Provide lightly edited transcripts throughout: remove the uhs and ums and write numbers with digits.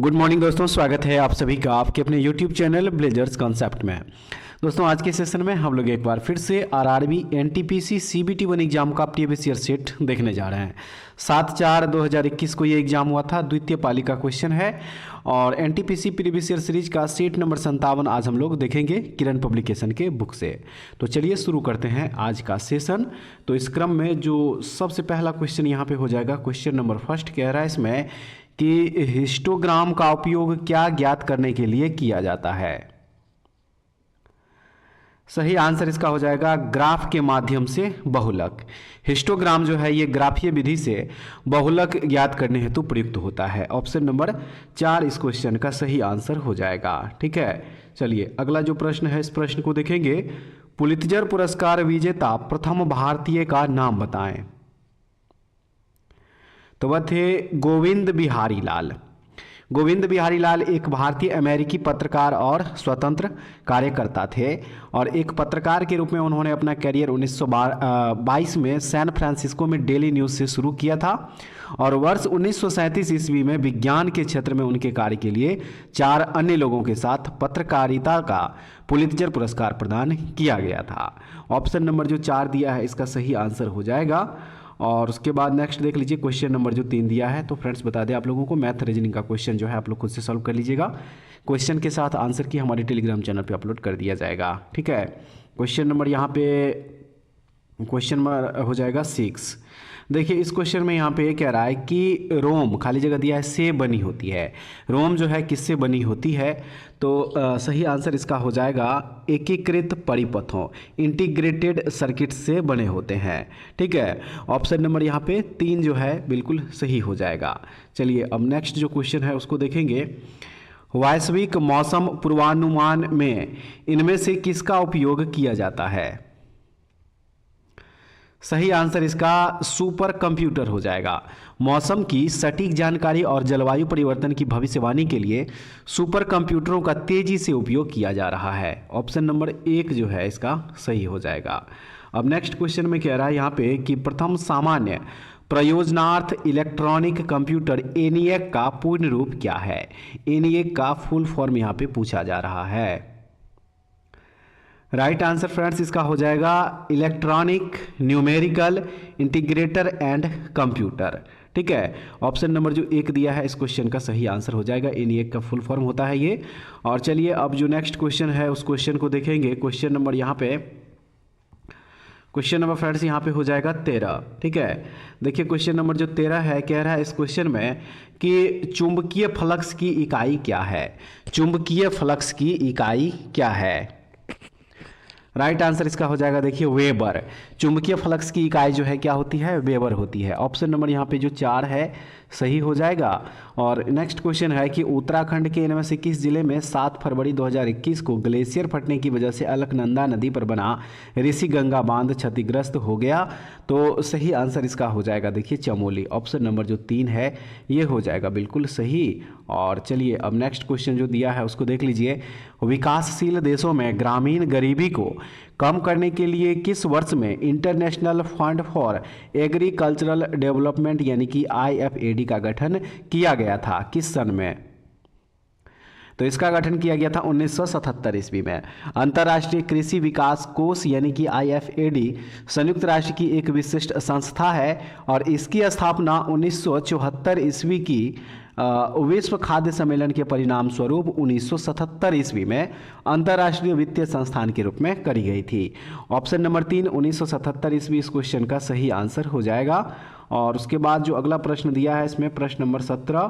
Good morning दोस्तों, स्वागत है आप सभी का आपके अपने YouTube चैनल ब्लेजर्स कॉन्सेप्ट में। दोस्तों आज के सेशन में हम लोग एक बार फिर से आरआरबी एनटीपीसी सीबीटी 1 एग्जाम का प्रीवियस ईयर सेट देखने जा रहे हैं। 7/4/2021 को ये एग्जाम हुआ था, द्वितीय पाली का क्वेश्चन है और एनटीपीसी प्रीवियस ईयर सीरीज का सेट नंबर 57 आज हम लोग देखेंगे किरण पब्लिकेशन के बुक से। तो चलिए शुरू करते हैं आज का सेशन। तो इस क्रम में जो सबसे पहला क्वेश्चन यहाँ पे हो जाएगा, क्वेश्चन नंबर फर्स्ट कह रहा है इसमें कि हिस्टोग्राम का उपयोग क्या ज्ञात करने के लिए किया जाता है। सही आंसर इसका हो जाएगा ग्राफ के माध्यम से बहुलक। हिस्टोग्राम जो है ये ग्राफीय विधि से बहुलक ज्ञात करने हेतु प्रयुक्त होता है। ऑप्शन नंबर 4 इस क्वेश्चन का सही आंसर हो जाएगा। ठीक है, चलिए अगला जो प्रश्न है इस प्रश्न को देखेंगे। पुलित्जर पुरस्कार विजेता प्रथम भारतीय का नाम बताएं। तो वह थे गोविंद बिहारी लाल। गोविंद बिहारी लाल एक भारतीय अमेरिकी पत्रकार और स्वतंत्र कार्यकर्ता थे और एक पत्रकार के रूप में उन्होंने अपना करियर 1922 में सैन फ्रांसिस्को में डेली न्यूज़ से शुरू किया था और वर्ष 1937 ईस्वी में विज्ञान के क्षेत्र में उनके कार्य के लिए 4 अन्य लोगों के साथ पत्रकारिता का पुलित्जर पुरस्कार प्रदान किया गया था। ऑप्शन नंबर जो 4 दिया है इसका सही आंसर हो जाएगा। और उसके बाद नेक्स्ट देख लीजिए क्वेश्चन नंबर जो 3 दिया है। तो फ्रेंड्स बता दें आप लोगों को, मैथ रीजनिंग का क्वेश्चन जो है आप लोग खुद से सॉल्व कर लीजिएगा। क्वेश्चन के साथ आंसर की हमारे टेलीग्राम चैनल पे अपलोड कर दिया जाएगा। ठीक है, क्वेश्चन नंबर यहाँ पे क्वेश्चन नंबर हो जाएगा 6। देखिए इस क्वेश्चन में यहाँ पे कह रहा है कि रोम खाली जगह दिया है से बनी होती है। रोम जो है किससे बनी होती है? तो सही आंसर इसका हो जाएगा एकीकृत परिपथों, इंटीग्रेटेड सर्किट से बने होते हैं। ठीक है, ऑप्शन नंबर यहाँ पे 3 जो है बिल्कुल सही हो जाएगा। चलिए अब नेक्स्ट जो क्वेश्चन है उसको देखेंगे। वैश्विक मौसम पूर्वानुमान में इनमें से किसका उपयोग किया जाता है? सही आंसर इसका सुपर कंप्यूटर हो जाएगा। मौसम की सटीक जानकारी और जलवायु परिवर्तन की भविष्यवाणी के लिए सुपर कंप्यूटरों का तेजी से उपयोग किया जा रहा है। ऑप्शन नंबर 1 जो है इसका सही हो जाएगा। अब नेक्स्ट क्वेश्चन में कह रहा है यहाँ पे कि प्रथम सामान्य प्रयोजनार्थ इलेक्ट्रॉनिक कंप्यूटर ENIAC का पूर्ण रूप क्या है? ENIAC का फुल फॉर्म यहाँ पे पूछा जा रहा है। राइट आंसर फ्रेंड्स इसका हो जाएगा electronic numerical integrator and computer. ठीक है, ऑप्शन नंबर जो 1 दिया है इस क्वेश्चन का सही आंसर हो जाएगा। ENIAC का फुल फॉर्म होता है ये। और चलिए अब जो नेक्स्ट क्वेश्चन है उस क्वेश्चन को देखेंगे। क्वेश्चन नंबर यहाँ पे क्वेश्चन नंबर फ्रेंड्स यहाँ पे हो जाएगा 13। ठीक है, देखिए क्वेश्चन नंबर जो 13 है कह रहा है इस क्वेश्चन में कि चुंबकीय फ्लक्स की इकाई क्या है? चुंबकीय फ्लक्स की इकाई क्या है? राइट आंसर इसका हो जाएगा देखिए वेबर। चुंबकीय फ्लक्स की इकाई जो है क्या होती है? वेबर होती है। ऑप्शन नंबर यहाँ पे जो 4 है सही हो जाएगा। और नेक्स्ट क्वेश्चन है कि उत्तराखंड के इनमें से किस जिले में 7 फरवरी 2021 को ग्लेशियर फटने की वजह से अलकनंदा नदी पर बना ऋषि गंगा बांध क्षतिग्रस्त हो गया? तो सही आंसर इसका हो जाएगा देखिए चमोली। ऑप्शन नंबर जो 3 है ये हो जाएगा बिल्कुल सही। और चलिए अब नेक्स्ट क्वेश्चन जो दिया है उसको देख लीजिए। विकासशील देशों में ग्रामीण गरीबी को कम करने के लिए किस वर्ष में international fund for agricultural development यानी कि IFAD का गठन किया गया था? किस सन में? तो इसका गठन किया गया था 1977 ईस्वी में। अंतर्राष्ट्रीय कृषि विकास कोष यानी कि IFAD संयुक्त राष्ट्र की एक विशिष्ट संस्था है और इसकी स्थापना 1974 ईस्वी की विश्व खाद्य सम्मेलन के परिणाम स्वरूप 1977 ईस्वी में अंतर्राष्ट्रीय वित्तीय संस्थान के रूप में करी गई थी। ऑप्शन नंबर 3 1977 ईस्वी इस क्वेश्चन का सही आंसर हो जाएगा। और उसके बाद जो अगला प्रश्न दिया है इसमें प्रश्न नंबर 17,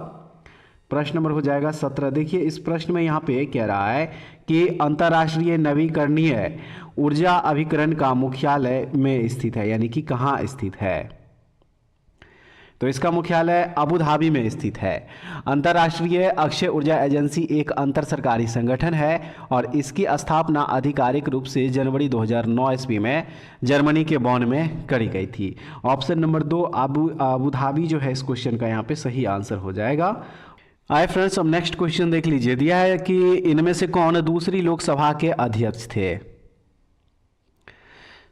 प्रश्न नंबर हो जाएगा 17। देखिए इस प्रश्न में यहाँ पे कह रहा है कि अंतर्राष्ट्रीय नवीकरणीय ऊर्जा अभिकरण का मुख्यालय में स्थित है यानी कि कहाँ स्थित है? तो इसका मुख्यालय अबू धाबी में स्थित है। अंतर्राष्ट्रीय अक्षय ऊर्जा एजेंसी एक अंतर सरकारी संगठन है और इसकी स्थापना आधिकारिक रूप से जनवरी 2009 ईस्वी में जर्मनी के बॉन में करी गई थी। ऑप्शन नंबर 2 अबू धाबी जो है इस क्वेश्चन का यहाँ पे सही आंसर हो जाएगा। आए फ्रेंड्स अब नेक्स्ट क्वेश्चन देख लीजिए। दिया है कि इनमें से कौन दूसरी लोकसभा के अध्यक्ष थे?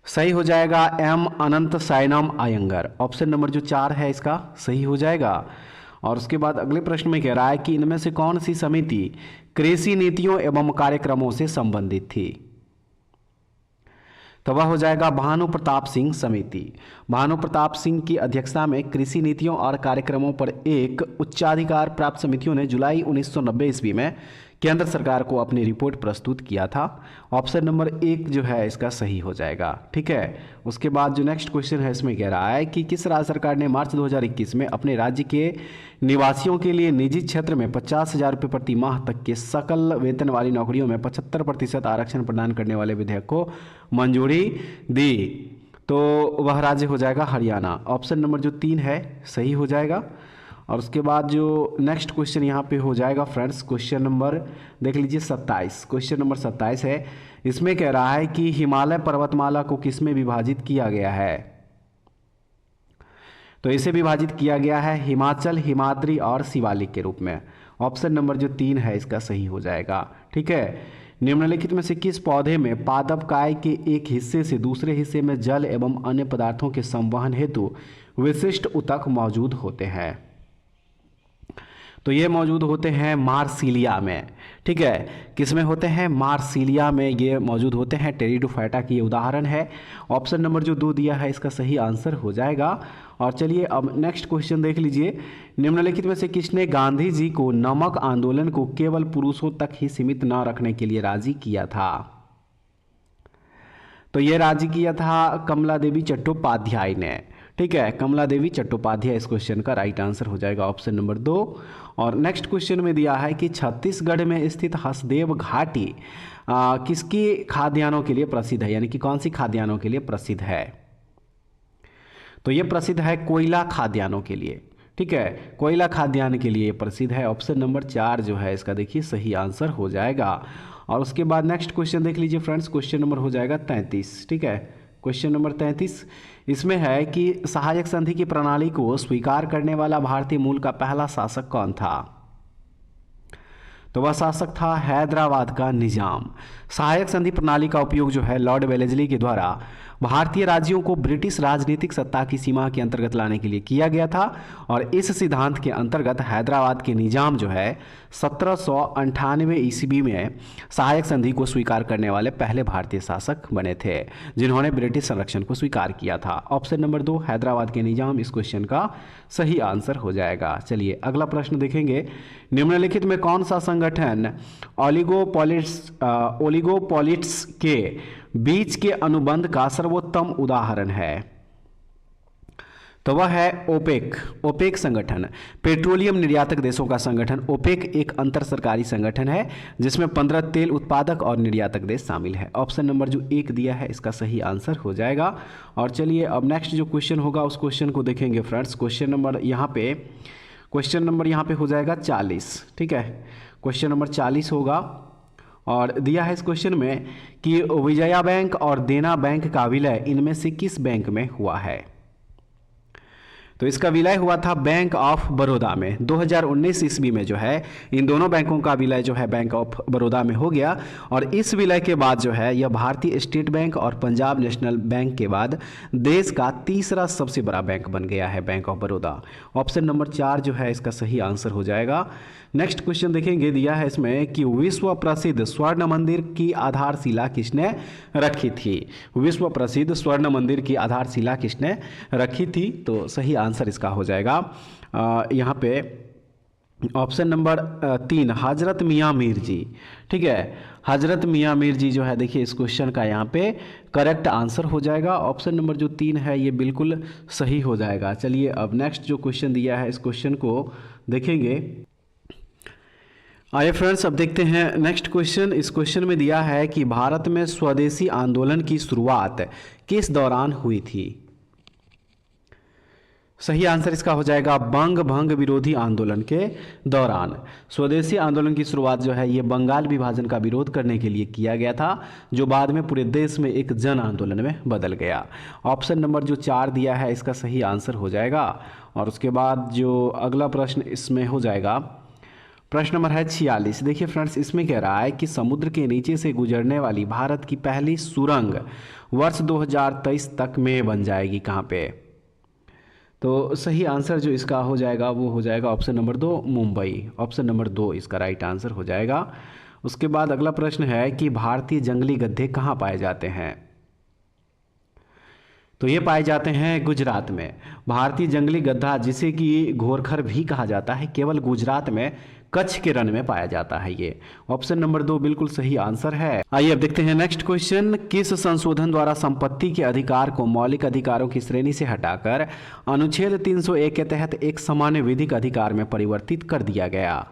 सही हो जाएगा M अनंत साइनम आयंगर। ऑप्शन नंबर जो 4 है इसका सही हो जाएगा। और उसके बाद अगले प्रश्न में कह रहा है कि इनमें से कौन सी समिति कृषि नीतियों एवं कार्यक्रमों से संबंधित थी। तो वह हो जाएगा भानु प्रताप सिंह समिति। भानु प्रताप सिंह की अध्यक्षता में कृषि नीतियों और कार्यक्रमों पर एक उच्चाधिकार प्राप्त समितियों ने जुलाई 1990 ईस्वी में केंद्र सरकार को अपनी रिपोर्ट प्रस्तुत किया था। ऑप्शन नंबर 1 जो है इसका सही हो जाएगा। ठीक है, उसके बाद जो नेक्स्ट क्वेश्चन है इसमें कह रहा है कि किस राज्य सरकार ने मार्च 2021 में अपने राज्य के निवासियों के लिए निजी क्षेत्र में 50,000 रुपये प्रति माह तक के सकल वेतन वाली नौकरियों में 75% आरक्षण प्रदान करने वाले विधेयक को मंजूरी दी। तो वह राज्य हो जाएगा हरियाणा। ऑप्शन नंबर जो 3 है सही हो जाएगा। और उसके बाद जो नेक्स्ट क्वेश्चन यहाँ पे हो जाएगा फ्रेंड्स, क्वेश्चन नंबर देख लीजिए 27। क्वेश्चन नंबर 27 है, इसमें कह रहा है कि हिमालय पर्वतमाला को किसमें विभाजित किया गया है। तो इसे विभाजित किया गया है हिमाचल, हिमाद्री और शिवालिक के रूप में। ऑप्शन नंबर जो 3 है इसका सही हो जाएगा। ठीक है, निम्नलिखित में से किस पौधे में पादपकाय के एक हिस्से से दूसरे हिस्से में जल एवं अन्य पदार्थों के संवहन हेतु विशिष्ट ऊतक मौजूद होते हैं। तो ये मौजूद होते हैं मार्सिलिया में। ठीक है, किस में होते हैं, मार्सिलिया में ये मौजूद होते हैं। टेरिडोफाइटा की ये उदाहरण है। ऑप्शन नंबर जो 2 दिया है इसका सही आंसर हो जाएगा। और चलिए अब नेक्स्ट क्वेश्चन देख लीजिए, निम्नलिखित में से किसने गांधी जी को नमक आंदोलन को केवल पुरुषों तक ही सीमित न रखने के लिए राजी किया था। तो ये राजी किया था कमला देवी चट्टोपाध्याय ने। ठीक है, कमला देवी चट्टोपाध्याय इस क्वेश्चन का राइट आंसर हो जाएगा, ऑप्शन नंबर 2। और नेक्स्ट क्वेश्चन में दिया है कि छत्तीसगढ़ में स्थित हसदेव घाटी किसकी खाद्यान्नों के लिए प्रसिद्ध है, यानी कि कौन सी खाद्यान्नों के लिए प्रसिद्ध है। तो ये प्रसिद्ध है कोयला खाद्यान्नों के लिए। ठीक है, कोयला खाद्यान्न के लिए प्रसिद्ध है। ऑप्शन नंबर 4 जो है इसका देखिए सही आंसर हो जाएगा। और उसके बाद नेक्स्ट क्वेश्चन देख लीजिए फ्रेंड्स, क्वेश्चन नंबर हो जाएगा 33। ठीक है, क्वेश्चन नंबर 33 इसमें है कि सहायक संधि की प्रणाली को स्वीकार करने वाला भारतीय मूल का पहला शासक कौन था। तो वह शासक था हैदराबाद का निजाम। सहायक संधि प्रणाली का उपयोग जो है लॉर्ड वेलेस्ली के द्वारा भारतीय राज्यों को ब्रिटिश राजनीतिक सत्ता की सीमा के अंतर्गत लाने के लिए किया गया था। और इस सिद्धांत के अंतर्गत हैदराबाद के निजाम जो है 1798 ईस्वी में सहायक संधि को स्वीकार करने वाले पहले भारतीय शासक बने थे, जिन्होंने ब्रिटिश संरक्षण को स्वीकार किया था। ऑप्शन नंबर 2 हैदराबाद के निजाम इस क्वेश्चन का सही आंसर हो जाएगा। चलिए अगला प्रश्न देखेंगे, निम्नलिखित में कौन सा संगठन ओलिगोपोलिट्स के बीच के अनुबंध का सर्वोत्तम उदाहरण है। तो वह है ओपेक। ओपेक संगठन पेट्रोलियम निर्यातक देशों का संगठन। ओपेक एक अंतर सरकारी संगठन है जिसमें 15 तेल उत्पादक और निर्यातक देश शामिल है। ऑप्शन नंबर जो 1 दिया है इसका सही आंसर हो जाएगा। और चलिए अब नेक्स्ट जो क्वेश्चन होगा उस क्वेश्चन को देखेंगे फ्रेंड्स। क्वेश्चन नंबर यहाँ पे हो जाएगा 40। ठीक है, क्वेश्चन नंबर 40 होगा। और दिया है इस क्वेश्चन में कि विजया बैंक और देना बैंक का विलय इनमें से किस बैंक में हुआ है। तो इसका विलय हुआ था बैंक ऑफ बड़ौदा में। 2019 ईस्वी में जो है इन दोनों बैंकों का विलय जो है बैंक ऑफ बड़ौदा में हो गया। और इस विलय के बाद जो है यह भारतीय स्टेट बैंक और पंजाब नेशनल बैंक के बाद देश का तीसरा सबसे बड़ा बैंक बन गया है bank of Baroda. Option number 4 जो है इसका सही आंसर हो जाएगा। नेक्स्ट क्वेश्चन देखेंगे, दिया है इसमें कि विश्व प्रसिद्ध स्वर्ण मंदिर की आधारशिला किसने रखी थी। विश्व प्रसिद्ध स्वर्ण मंदिर की आधारशिला किसने रखी थी। तो सही आंसर इसका हो जाएगा यहाँ पे ऑप्शन नंबर 3 हजरत मियाँ मीर जी। ठीक है, हजरत मियाँ मीर जी जो है देखिए इस क्वेश्चन का यहाँ पे करेक्ट आंसर हो जाएगा। ऑप्शन नंबर जो 3 है ये बिल्कुल सही हो जाएगा। चलिए अब नेक्स्ट जो क्वेश्चन दिया है इस क्वेश्चन को देखेंगे। आइए फ्रेंड्स अब देखते हैं नेक्स्ट क्वेश्चन। इस क्वेश्चन में दिया है कि भारत में स्वदेशी आंदोलन की शुरुआत किस दौरान हुई थी। सही आंसर इसका हो जाएगा बंग भंग विरोधी आंदोलन के दौरान। स्वदेशी आंदोलन की शुरुआत जो है ये बंगाल विभाजन का विरोध करने के लिए किया गया था, जो बाद में पूरे देश में एक जन आंदोलन में बदल गया। ऑप्शन नंबर जो 4 दिया है इसका सही आंसर हो जाएगा। और उसके बाद जो अगला प्रश्न इसमें हो जाएगा, प्रश्न नंबर है 46। देखिए फ्रेंड्स इसमें कह रहा है कि समुद्र के नीचे से गुजरने वाली भारत की पहली सुरंग वर्ष 2023 तक में बन जाएगी कहाँ पे। तो सही आंसर जो इसका हो जाएगा वो हो जाएगा option number 2 Mumbai. Option number 2 इसका राइट आंसर हो जाएगा। उसके बाद अगला प्रश्न है कि भारतीय जंगली गधे कहाँ पाए जाते हैं? तो ये पाए जाते हैं गुजरात में। भारतीय जंगली गधा जिसे कि घोरखर भी कहा जाता है, केवल गुजरात में कच्छ के रण में पाया जाता है ये। ऑप्शन नंबर 2 बिल्कुल सही आंसर है। आइए अब देखते हैं नेक्स्ट क्वेश्चन। किस संशोधन द्वारा संपत्ति के अधिकार को मौलिक अधिकारों की श्रेणी से हटाकर अनुच्छेद 301 के तहत एक सामान्य विधिक अधिकार में परिवर्तित कर दिया गया?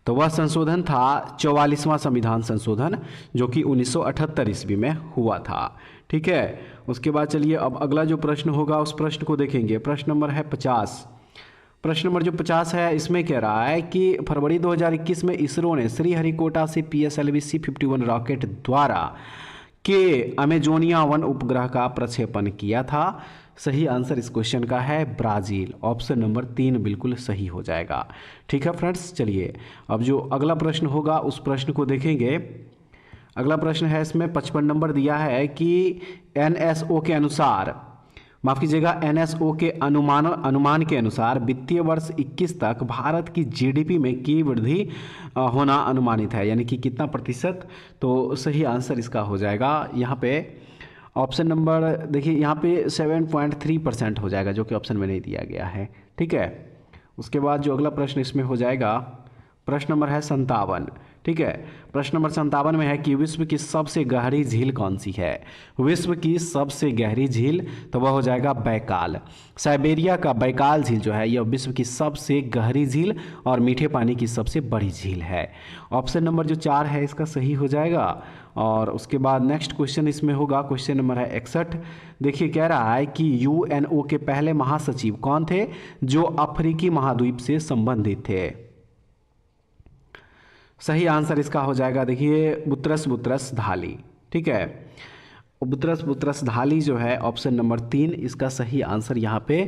तो वह संशोधन था 44वां संविधान संशोधन, जो कि 1978 ईस्वी में हुआ था। ठीक है, उसके बाद चलिए अब अगला जो प्रश्न होगा उस प्रश्न को देखेंगे। प्रश्न नंबर है 50। प्रश्न नंबर जो 50 है इसमें कह रहा है कि फरवरी 2021 में इसरो ने श्रीहरिकोटा से PSLV C-51 रॉकेट द्वारा के अमेजोनिया 1 उपग्रह का प्रक्षेपण किया था। सही आंसर इस क्वेश्चन का है ब्राज़ील। ऑप्शन नंबर 3 बिल्कुल सही हो जाएगा। ठीक है फ्रेंड्स, चलिए अब जो अगला प्रश्न होगा उस प्रश्न को देखेंगे। अगला प्रश्न है इसमें 55 नंबर दिया है कि NSO के अनुसार, माफ़ कीजिएगा, NSO के अनुमान के अनुसार वित्तीय वर्ष 21 तक भारत की GDP में की वृद्धि होना अनुमानित है, यानी कि कितना प्रतिशत? तो सही आंसर इसका हो जाएगा यहाँ पे ऑप्शन नंबर, देखिए यहाँ पे 7.3% हो जाएगा, जो कि ऑप्शन में नहीं दिया गया है। ठीक है, उसके बाद जो अगला प्रश्न इसमें हो जाएगा प्रश्न नंबर है 57। ठीक है, प्रश्न नंबर 57 में है कि विश्व की सबसे गहरी झील कौन सी है? विश्व की सबसे गहरी झील, तो वह हो जाएगा बैकाल। साइबेरिया का बैकाल झील जो है यह विश्व की सबसे गहरी झील और मीठे पानी की सबसे बड़ी झील है। ऑप्शन नंबर जो 4 है इसका सही हो जाएगा। और उसके बाद नेक्स्ट क्वेश्चन इसमें होगा, क्वेश्चन नंबर है 61। देखिए कह रहा है कि UNO के पहले महासचिव कौन थे जो अफ्रीकी महाद्वीप से संबंधित थे? सही आंसर इसका हो जाएगा, देखिए बुतरस धाली। ठीक है, बुतरस धाली जो है ऑप्शन नंबर 3 इसका सही आंसर यहाँ पे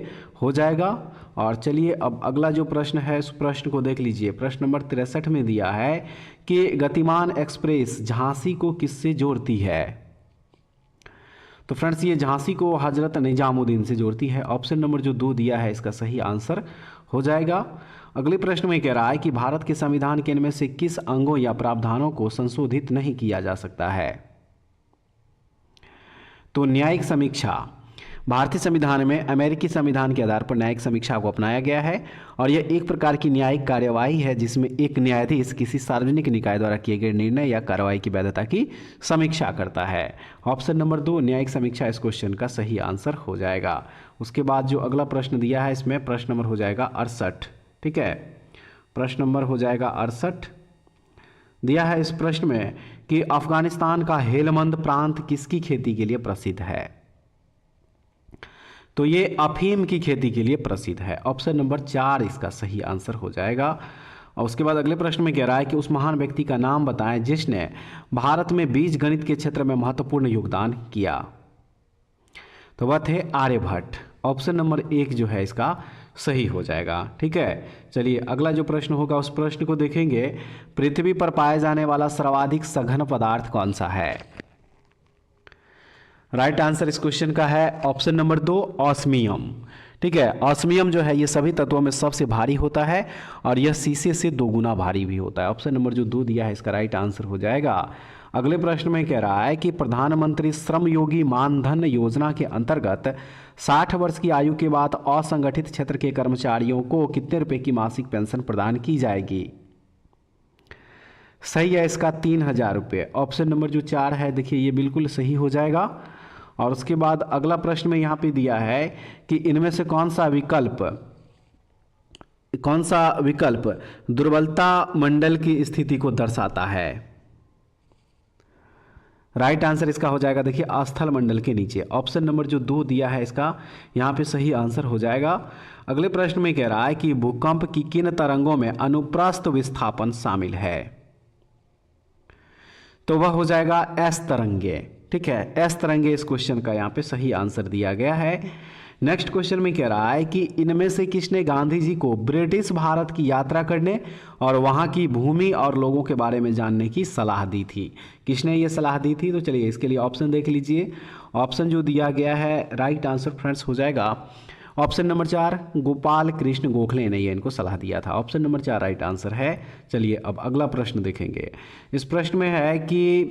हो जाएगा। और चलिए अब अगला जो प्रश्न है उस प्रश्न को देख लीजिए। प्रश्न नंबर 63 में दिया है कि गतिमान एक्सप्रेस झांसी को किससे जोड़ती है? तो फ्रेंड्स ये झांसी को हजरत निजामुद्दीन से जोड़ती है। ऑप्शन नंबर जो 2 दिया है इसका सही आंसर हो जाएगा। अगले प्रश्न में कह रहा है कि भारत के संविधान के इनमें से किस अंगों या प्रावधानों को संशोधित नहीं किया जा सकता है? तो न्यायिक समीक्षा। भारतीय संविधान में अमेरिकी संविधान के आधार पर न्यायिक समीक्षा को अपनाया गया है और यह एक प्रकार की न्यायिक कार्यवाही है जिसमें एक न्यायाधीश किसी सार्वजनिक निकाय द्वारा किए गए निर्णय या कार्रवाई की वैधता की समीक्षा करता है। ऑप्शन नंबर 2 न्यायिक समीक्षा इस क्वेश्चन का सही आंसर हो जाएगा। उसके बाद जो अगला प्रश्न दिया है इसमें प्रश्न नंबर हो जाएगा 68। ठीक है, प्रश्न नंबर हो जाएगा 68। दिया है इस प्रश्न में कि अफगानिस्तान का हेलमंद प्रांत किसकी खेती के लिए प्रसिद्ध है? तो ये अफीम की खेती के लिए प्रसिद्ध है। ऑप्शन नंबर 4 इसका सही आंसर हो जाएगा। और उसके बाद अगले प्रश्न में कह रहा है कि उस महान व्यक्ति का नाम बताएं जिसने भारत में बीज गणित के क्षेत्र में महत्वपूर्ण योगदान किया। तो वह थे आर्यभट्ट। ऑप्शन नंबर 1 जो है इसका सही हो जाएगा। ठीक है, चलिए अगला जो प्रश्न होगा उस प्रश्न को देखेंगे। पृथ्वी पर पाए जाने वाला सर्वाधिक सघन पदार्थ कौन सा है? राइट आंसर इस क्वेश्चन का है ऑप्शन नंबर 2 ऑस्मियम। ठीक है, ऑस्मियम जो है ये सभी तत्वों में सबसे भारी होता है और यह शीशे से 2 गुना भारी भी होता है। ऑप्शन नंबर जो 2 दिया है इसका राइट आंसर हो जाएगा। अगले प्रश्न में कह रहा है कि प्रधानमंत्री श्रम योगी मानधन योजना के अंतर्गत 60 वर्ष की आयु के बाद असंगठित क्षेत्र के कर्मचारियों को कितने रुपए की मासिक पेंशन प्रदान की जाएगी? सही है इसका 3000 रुपये। ऑप्शन नंबर जो 4 है देखिए ये बिल्कुल सही हो जाएगा। और उसके बाद अगला प्रश्न में यहाँ पे दिया है कि इनमें से कौन सा विकल्प दुर्बलता मंडल की स्थिति को दर्शाता है? राइट आंसर इसका हो जाएगा देखिए अस्थल मंडल के नीचे। ऑप्शन नंबर जो 2 दिया है इसका यहाँ पे सही आंसर हो जाएगा। अगले प्रश्न में कह रहा है कि भूकंप की किन तरंगों में अनुप्रस्थ विस्थापन शामिल है? तो वह हो जाएगा एस तरंगे। ठीक है, एस तरंगे इस क्वेश्चन का यहाँ पे सही आंसर दिया गया है। नेक्स्ट क्वेश्चन में कह रहा है कि इनमें से किसने गांधी जी को ब्रिटिश भारत की यात्रा करने और वहां की भूमि और लोगों के बारे में जानने की सलाह दी थी? किसने ये सलाह दी थी? तो चलिए इसके लिए ऑप्शन देख लीजिए। ऑप्शन जो दिया गया है, राइट आंसर फ्रेंड्स हो जाएगा ऑप्शन नंबर 4, गोपाल कृष्ण गोखले ने ये इनको सलाह दिया था। ऑप्शन नंबर 4 राइट आंसर है। चलिए अब अगला प्रश्न देखेंगे। इस प्रश्न में है कि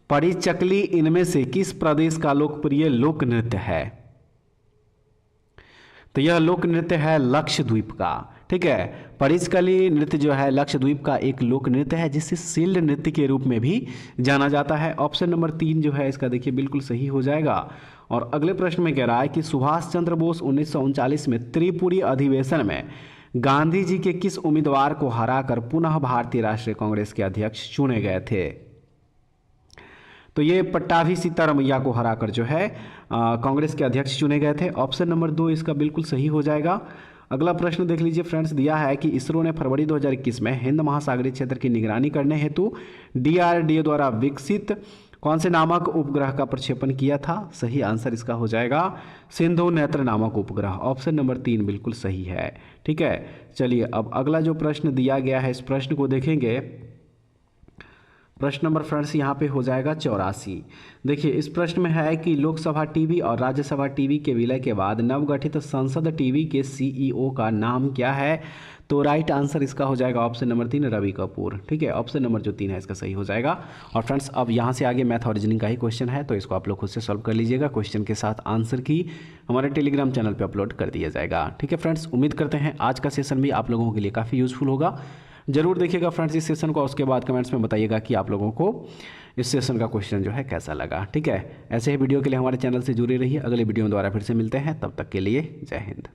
परीचकली इनमें से किस प्रदेश का लोकप्रिय लोक नृत्य है? तो यह लोक नृत्य है लक्षद्वीप का। ठीक है, परिचकली नृत्य जो है लक्षद्वीप का एक लोक नृत्य है जिसे शील्ड नृत्य के रूप में भी जाना जाता है। ऑप्शन नंबर 3 जो है इसका देखिए बिल्कुल सही हो जाएगा। और अगले प्रश्न में कह रहा है कि सुभाष चंद्र बोस 1939 में त्रिपुरी अधिवेशन में गांधी जी के किस उम्मीदवार को हराकर पुनः भारतीय राष्ट्रीय कांग्रेस के अध्यक्ष चुने गए थे? तो ये पट्टाभी सीतारमैया को हराकर जो है कांग्रेस के अध्यक्ष चुने गए थे। ऑप्शन नंबर 2 इसका बिल्कुल सही हो जाएगा। अगला प्रश्न देख लीजिए फ्रेंड्स, दिया है कि इसरो ने फरवरी 2021 में हिंद महासागरीय क्षेत्र की निगरानी करने हेतु DRDO द्वारा विकसित कौन से नामक उपग्रह का प्रक्षेपण किया था? सही आंसर इसका हो जाएगा सिंधु नेत्र नामक उपग्रह। ऑप्शन नंबर 3 बिल्कुल सही है। ठीक है, चलिए अब अगला जो प्रश्न दिया गया है इस प्रश्न को देखेंगे। प्रश्न नंबर फ्रेंड्स यहाँ पे हो जाएगा 84। देखिए इस प्रश्न में है कि लोकसभा टीवी और राज्यसभा टीवी के विलय के बाद नवगठित संसद टीवी के CEO का नाम क्या है? तो राइट आंसर इसका हो जाएगा ऑप्शन नंबर 3 रवि कपूर। ठीक है, ऑप्शन नंबर जो 3 है इसका सही हो जाएगा। और फ्रेंड्स अब यहाँ से आगे मैथ और रीजनिंग का ही क्वेश्चन है, तो इसको आप लोग खुद से सॉल्व कर लीजिएगा। क्वेश्चन के साथ आंसर की हमारे टेलीग्राम चैनल पर अपलोड कर दिया जाएगा। ठीक है फ्रेंड्स, उम्मीद करते हैं आज का सेशन भी आप लोगों के लिए काफ़ी यूजफुल होगा। जरूर देखिएगा फ्रेंड्स इस सेशन को, उसके बाद कमेंट्स में बताइएगा कि आप लोगों को इस सेशन का क्वेश्चन जो है कैसा लगा। ठीक है, ऐसे ही वीडियो के लिए हमारे चैनल से जुड़े रहिए। अगले वीडियो में दोबारा फिर से मिलते हैं, तब तक के लिए जय हिंद।